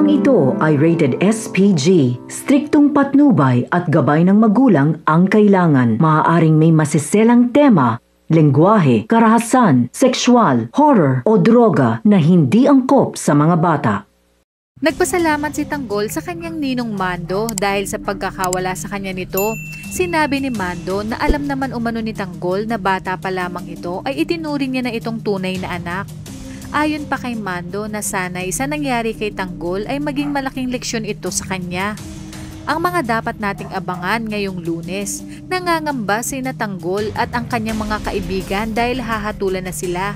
Librong ito ay rated SPG. Striktong patnubay at gabay ng magulang ang kailangan. Maaaring may masiselang tema, lengguwahe, karahasan, sexual, horror o droga na hindi angkop sa mga bata. Nagpasalamat si Tanggol sa kanyang ninong Mando dahil sa pagkakawala sa kanya nito. Sinabi ni Mando na alam naman umano ni Tanggol na bata pa lamang ito ay itinuring niya na itong tunay na anak. Ayon pa kay Mando na sanay sa nangyari kay Tanggol ay maging malaking leksyon ito sa kanya. Ang mga dapat nating abangan ngayong Lunes, nangangamba sina Tanggol at ang kanyang mga kaibigan dahil hahatulan na sila.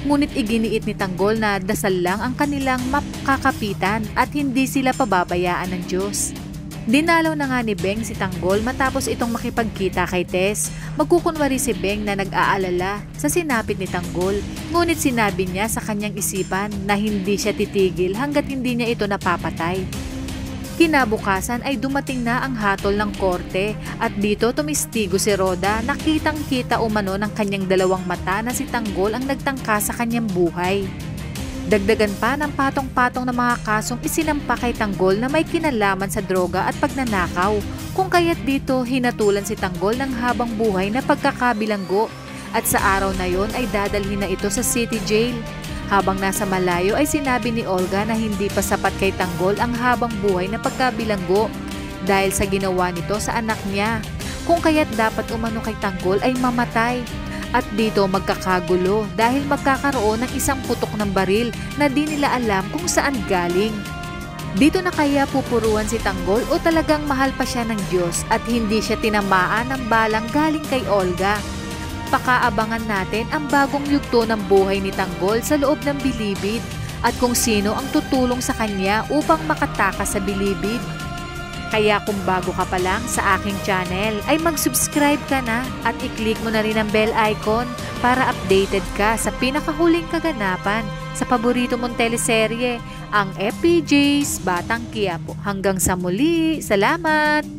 Ngunit iginiit ni Tanggol na dasal lang ang kanilang makakapitan at hindi sila pababayaan ng Diyos. Dinalaw na nga ni Beng si Tanggol matapos itong makipagkita kay Tess. Magkukunwari si Beng na nag-aalala sa sinapit ni Tanggol. Ngunit sinabi niya sa kanyang isipan na hindi siya titigil hanggat hindi niya ito napapatay. Kinabukasan ay dumating na ang hatol ng korte at dito tumistigo si Roda na kitang-kita umano ng kanyang dalawang mata na si Tanggol ang nagtangka sa kanyang buhay. Dagdagan pa ng patong-patong na mga kasong isinampa kay Tanggol na may kinalaman sa droga at pagnanakaw, kung kaya't dito hinatulan si Tanggol ng habang buhay na pagkakabilanggo at sa araw na yon ay dadalhin na ito sa city jail. Habang nasa malayo ay sinabi ni Olga na hindi pa sapat kay Tanggol ang habang buhay na pagkabilanggo dahil sa ginawa nito sa anak niya, kung kaya't dapat umano kay Tanggol ay mamatay. At dito magkakagulo dahil magkakaroon ng isang putok ng baril na di nila alam kung saan galing. Dito na kaya pupuruan si Tanggol o talagang mahal pa siya ng Diyos at hindi siya tinamaan ng balang galing kay Olga? Pakaabangan natin ang bagong yugto ng buhay ni Tanggol sa loob ng bilibid at kung sino ang tutulong sa kanya upang makatakas sa bilibid. Kaya kung bago ka pa lang sa aking channel ay mag-subscribe ka na at i-click mo na rin ang bell icon para updated ka sa pinakahuling kaganapan sa paborito mong teleserye, ang FPJ's Batang Quiapo. Hanggang sa muli, salamat!